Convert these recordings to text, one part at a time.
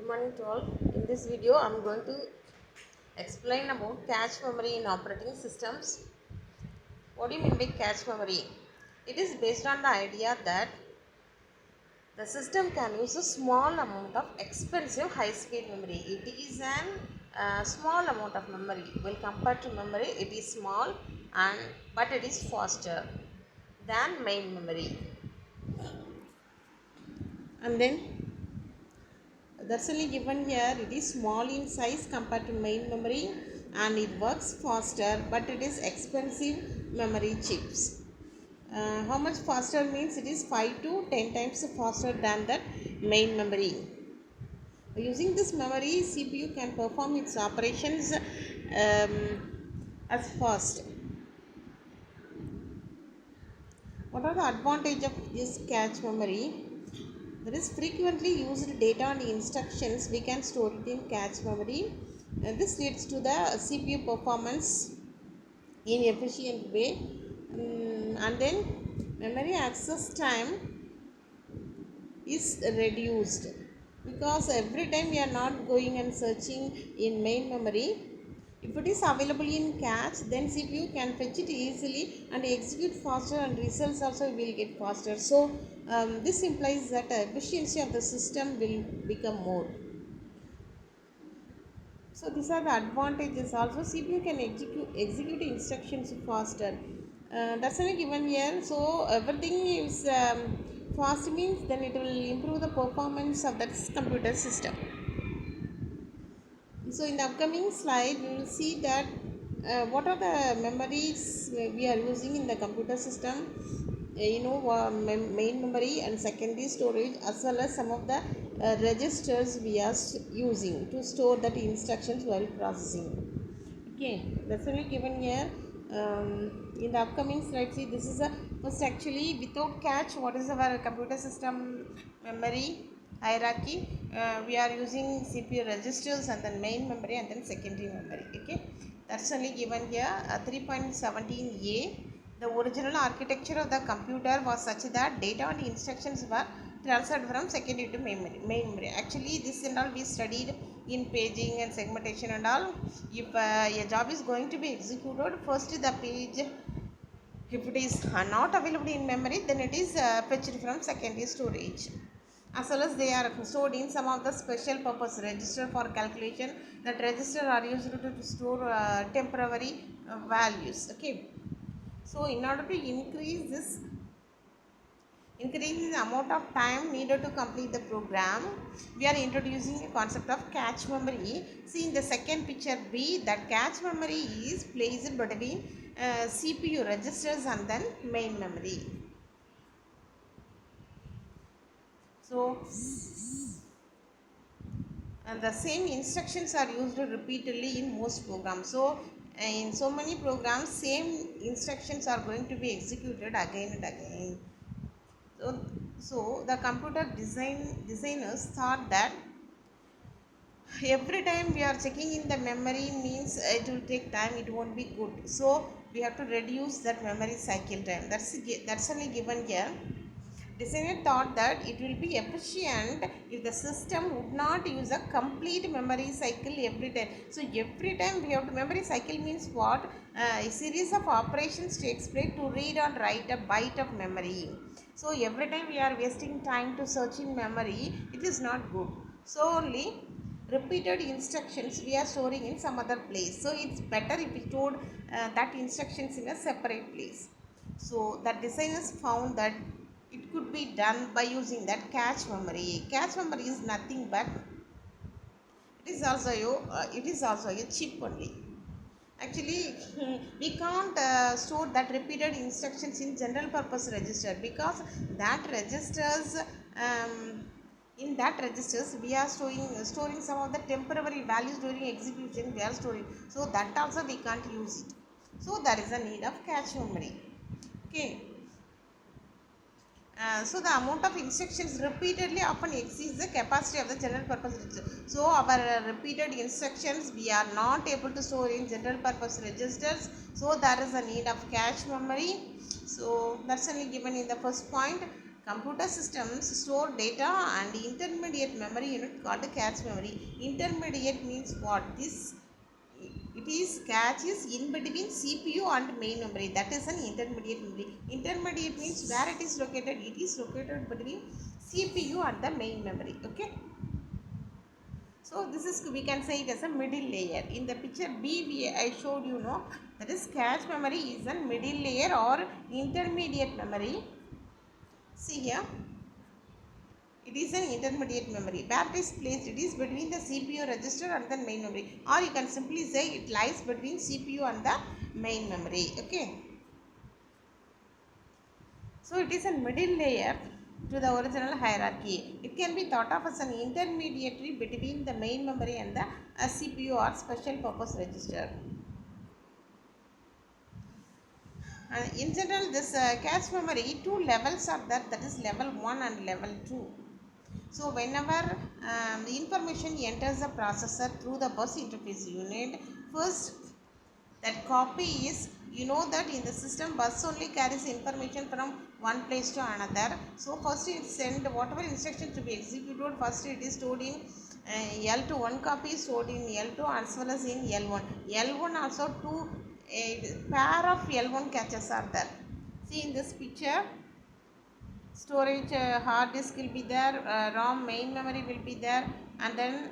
Good morning to all. In this video, I am going to explain about cache memory in operating systems. What do you mean by cache memory? It is based on the idea that the system can use a small amount of expensive high-speed memory. It is an small amount of memory. Well, compared to memory, it is small but it is faster than main memory. And then that's only given here. It is small in size compared to main memory and it works faster, but it is expensive memory chips. How much faster means it is 5 to 10 times faster than that main memory. Using this memory, CPU can perform its operations as fast. What are the advantages of this cache memory? There is frequently used data and instructions. We can store it in cache memory. This leads to the CPU performance in efficient way. And then memory access time is reduced because every time we are not going and searching in main memory. If it is available in cache, then CPU can fetch it easily and execute faster, and results also will get faster. So this implies that the efficiency of the system will become more. So these are the advantages. Also, CPU can execute instructions faster. That's only given here. So everything is fast means then it will improve the performance of that computer system. So in the upcoming slide, we will see that what are the memories we are using in the computer system. Main memory and secondary storage, as well as some of the registers we are using to store that instructions while processing. Okay, that's only given here. In the upcoming slide, see, this is a first actually without cache. What is our computer system memory hierarchy? We are using CPU registers and then main memory and then secondary memory. Okay, that's only given here. 3.17a. The original architecture of the computer was such that data and instructions were transferred from secondary to main memory. Actually, this and all we studied in paging and segmentation and all. If a job is going to be executed, first the page, if it is not available in memory, then it is fetched from secondary storage. As well as they are stored in some of the special purpose register for calculation. That register are used to store temporary values. Okay, so in order to increase the amount of time needed to complete the program, we are introducing a concept of cache memory. See in the second picture B, that cache memory is placed between CPU registers and then main memory. So and the same instructions are used repeatedly in most programs. So in so many programs, same instructions are going to be executed again and again. So the computer designers thought that every time we are checking in the memory means it will take time, it won't be good. So we have to reduce that memory cycle time. That's only given here. Designer thought that it will be efficient if the system would not use a complete memory cycle every time. So every time we have to, memory cycle means what? A series of operations takes place to read or write a byte of memory. So every time we are wasting time to search in memory, it is not good. So only repeated instructions we are storing in some other place. So it's better if we stored that instructions in a separate place. So the designers found that it could be done by using that cache memory. Cache memory is nothing but it is also a chip only. Actually, we can't store that repeated instructions in general purpose register, because that registers in that registers we are storing some of the temporary values during execution we are storing. So that also we can't use it. So there is a need of cache memory. Okay. So the amount of instructions repeatedly often exceeds the capacity of the general purpose register. So our repeated instructions we are not able to store in general purpose registers. So there is a need of cache memory. So that's only given in the first point. Computer systems store data and intermediate memory unit called cache memory. Intermediate means what? This it is cache is in between CPU and main memory. That is an intermediate memory. Intermediate means where it is located. It is located between CPU and the main memory. Okay. So this is, we can say it as a middle layer. In the picture B, I showed you, no, that is cache memory is a middle layer or intermediate memory. See here, it is an intermediate memory. Where it is placed, it is between the CPU register and the main memory, or you can simply say it lies between CPU and the main memory. Okay. So it is a middle layer to the original hierarchy. It can be thought of as an intermediary between the main memory and the CPU or special purpose register. And in general, this cache memory, two levels are there, that is level 1 and level 2. So whenever the information enters the processor through the bus interface unit, first that copy is, you know that in the system bus only carries information from one place to another. So first it send whatever instruction to be executed, first it is stored in L2, one copy is stored in L2 as well as in L1. L1 also two pair of L1 caches are there. See in this picture, storage hard disk will be there, ROM main memory will be there, and then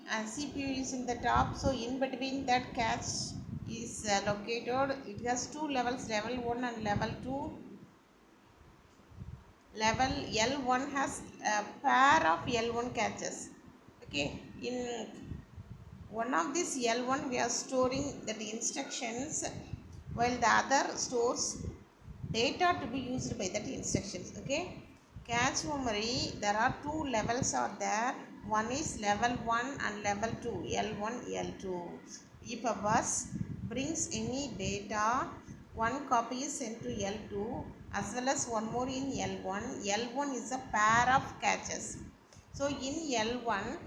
CPU is in the top. So in between that cache is located. It has two levels, level 1 and level 2. Level L1 has a pair of L1 caches. Okay, in one of this L1 we are storing the instructions, while the other stores data to be used by that instructions. Okay, cache memory, there are two levels are there. One is level 1 and level 2, L1, L2. If a bus brings any data, one copy is sent to L2 as well as one more in L1. L1 is a pair of caches. So in L1,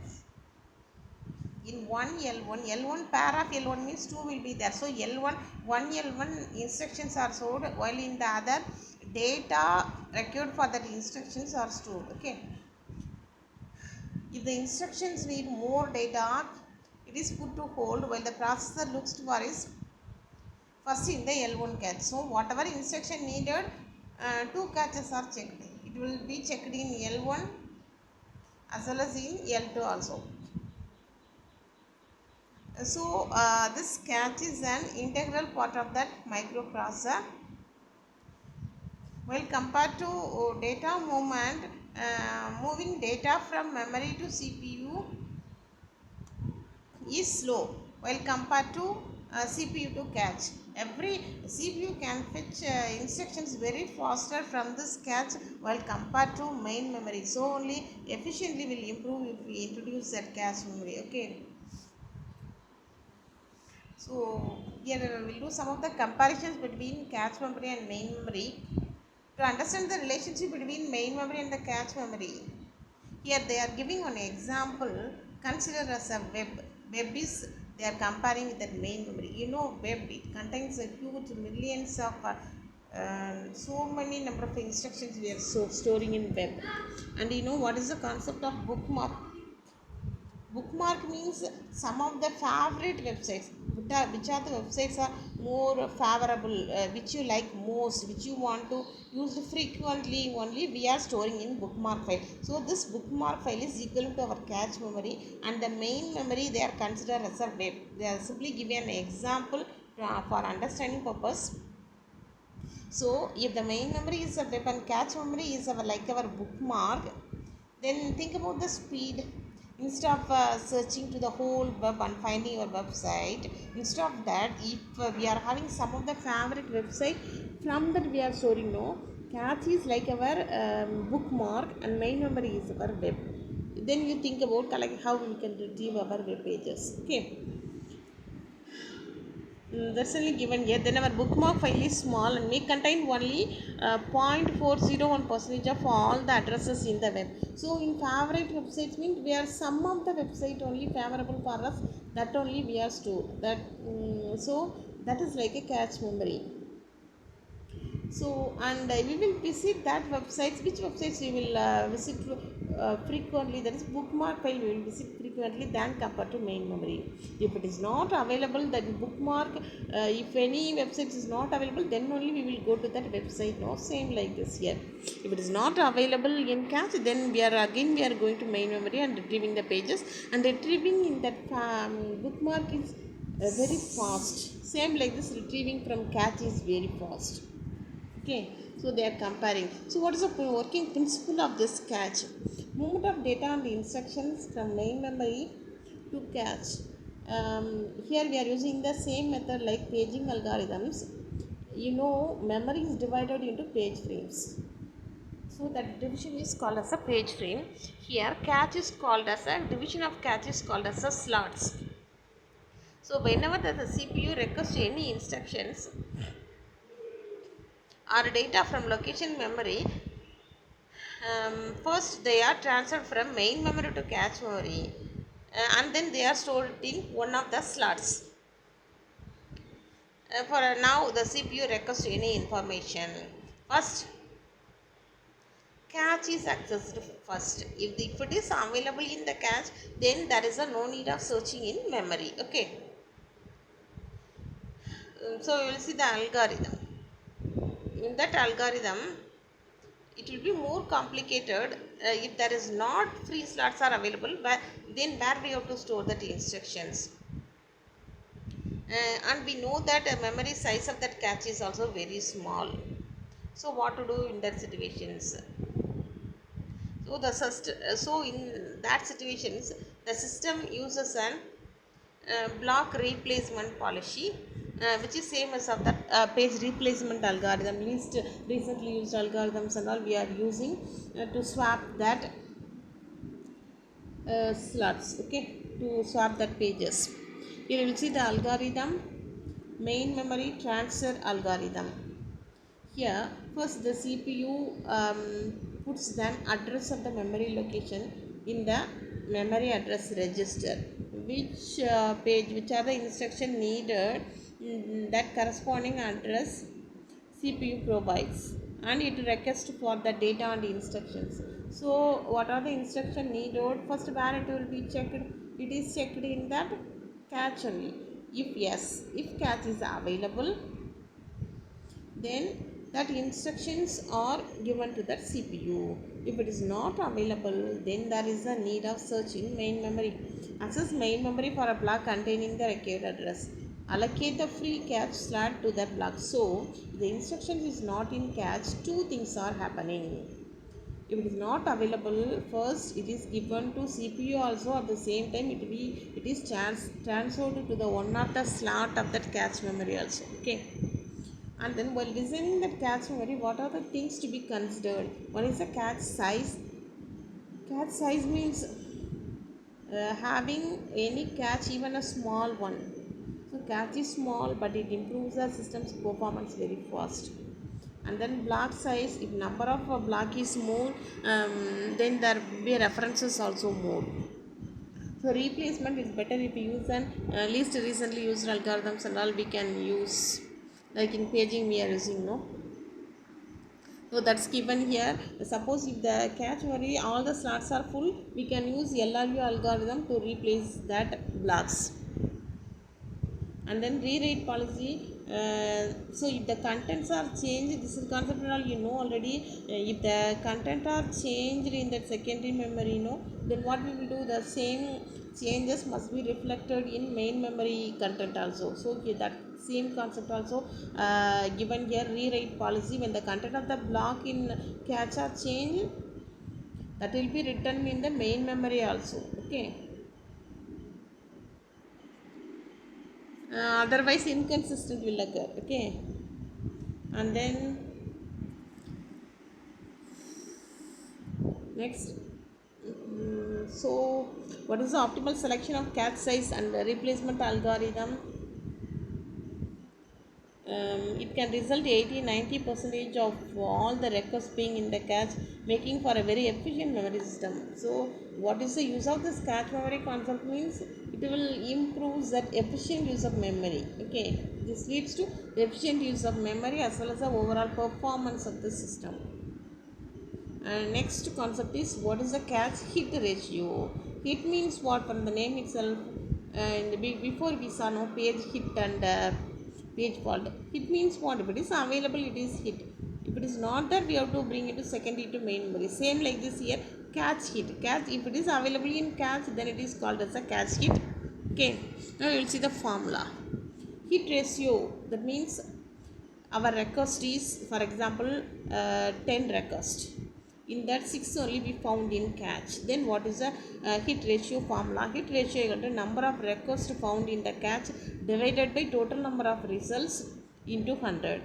in one L1 pair of L1 means 2 will be there. So one L1 instructions are stored, while in the other data required for that instructions are stored. Okay. If the instructions need more data, it is put to hold while the processor looks for is first in the L1 cache. So whatever instruction needed, two caches are checked. It will be checked in L1 as well as in L2 also. So this cache is an integral part of that microprocessor. Well, compared to data movement, moving data from memory to CPU is slow, while compared to CPU to cache. Every CPU can fetch instructions very faster from this cache while compared to main memory. So only efficiently will improve if we introduce that cache memory. Okay. So here we will do some of the comparisons between cache memory and main memory. To understand the relationship between main memory and the cache memory, here they are giving one example. Consider as a web. Web is, they are comparing with that main memory. You know, web, it contains a huge millions of so many number of instructions we are storing in web. And you know what is the concept of bookmark? Bookmark means some of the favorite websites, which are the websites are more favorable, which you like most, which you want to use frequently, only we are storing in bookmark file. So this bookmark file is equal to our cache memory, and the main memory they are considered as a web. They are simply given an example for understanding purpose. So if the main memory is a web and cache memory is our, like our bookmark, then think about the speed. Instead of searching to the whole web and finding your website, instead of that, if we are having some of the favorite website, from that we are storing, no, cache is like our bookmark and main memory is our web. Then you think about like how we can retrieve our web pages. Okay. That's only given here. Then our bookmark file is small and may contain only 0.401% of all the addresses in the web. So in favorite websites means we are some of the website only favorable for us, that only we are stored. That so that is like a cache memory. So, and we will visit that websites. Which websites we will visit frequently? That is bookmark file we will visit frequently than compared to main memory. If it is not available, then bookmark. If any website is not available, then only we will go to that website. No, same like this here. If it is not available in cache, then we are going to main memory and retrieving the pages, and retrieving in that bookmark is very fast. Same like this, retrieving from cache is very fast. Okay, so they are comparing. So what is the working principle of this cache? Movement of data and the instructions from main memory to cache. Here we are using the same method like paging algorithms. You know, memory is divided into page frames, so that division is called as a page frame. Here cache is called as a division of cache is called as a slots. So whenever the CPU requests any instructions or data from location memory, first they are transferred from main memory to cache memory, and then they are stored in one of the slots. For now the CPU requests any information, first cache is accessed first. If it is available in the cache, then there is a no need of searching in memory. Okay. So we will see the algorithm. In that algorithm, it will be more complicated if there is not free slots are available, but then where we have to store that instructions. And we know that memory size of that cache is also very small. So what to do in that situations? So in that situations, the system uses an block replacement policy, which is same as of that page replacement algorithm. Least recently used algorithms and all we are using to swap that slots. Okay, to swap that pages. Here you will see the algorithm, main memory transfer algorithm. Here first the CPU puts the address of the memory location in the memory address register, which which are the instruction needed, that corresponding address CPU provides, and it requests for the data and instructions. So what are the instruction needed? First, where it will be checked? It is checked in that cache only. If yes, if cache is available, then that instructions are given to that CPU. If it is not available, then there is a need of searching main memory. Access main memory for a block containing the required address. Allocate the free cache slot to that block. So the instructions is not in cache, two things are happening. If it is not available, first it is given to CPU also, at the same time it is transferred to the one of the slot of that cache memory also. Okay. And then while designing that cache memory, what are the things to be considered? One is the cache size. Cache size means having any cache, even a small one. So cache is small, but it improves the system's performance very fast. And then block size, if number of block is more, then there will be references also more. So replacement is better if you use an least recently used algorithms and all we can use, like in paging we are using, no. So that's given here. Suppose if the cache memory all the slots are full, we can use LRU algorithm to replace that blocks. And then rewrite policy. So if the contents are changed, this is concept and all you know already. If the content are changed in that secondary memory, then what we will do, the same changes must be reflected in main memory content also. So that same concept also given here. Rewrite policy, when the content of the block in cache are changed, that will be written in the main memory also. Okay. Otherwise inconsistent will occur. Okay. And then next, so what is the optimal selection of cache size and replacement algorithm? it can result 80-90 percentage of all the records being in the cache, making for a very efficient memory system. So what is the use of this cache memory concept means it will improve that efficient use of memory. Okay, this leads to efficient use of memory as well as the overall performance of the system. And next concept is what is the cache hit ratio. Hit means what? From the name itself, and before we saw no page hit and page fault. Hit means what? If it is available, it is hit. If it is not there, we have to bring it to secondary to main memory. Same like this here, cache hit. Cache, if it is available in cache, then it is called as a cache hit. Okay, now you will see the formula. Hit ratio, that means our request is, for example, 10 request, in that 6 only we found in cache. Then what is the hit ratio formula? Hit ratio equal to number of requests found in the cache divided by total number of results into 100.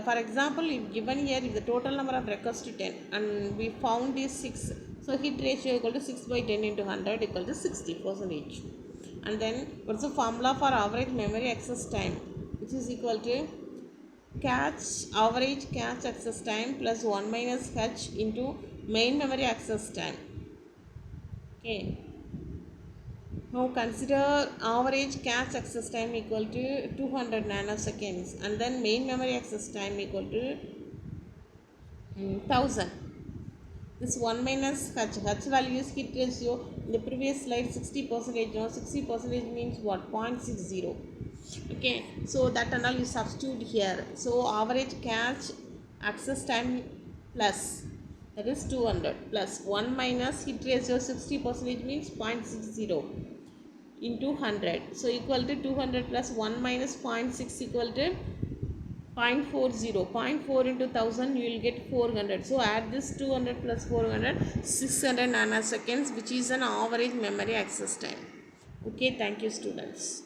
For example, if given here, if the total number of requests 10 and we found is 6, so hit ratio equal to 6 by 10 into 100 equal to 60 percentage. And then what's the formula for average memory access time, which is equal to cache average cache access time plus 1 minus h into main memory access time. Okay, now consider average cache access time equal to 200 nanoseconds and then main memory access time equal to 1000. This 1 minus h value is hit ratio. In the previous slide 60 percentage, now 60 percentage means what? 0.60. Okay, so that and all you substitute here. So average cache access time plus, that is 200 plus 1 minus hit ratio 60 percentage means 0.60 into 100, so equal to 200 plus 1 minus 0.6 equal to 0.40. 0.4 into 1000 you will get 400. So add this 200 plus 400, 600 nanoseconds, which is an average memory access time. Okay, thank you students.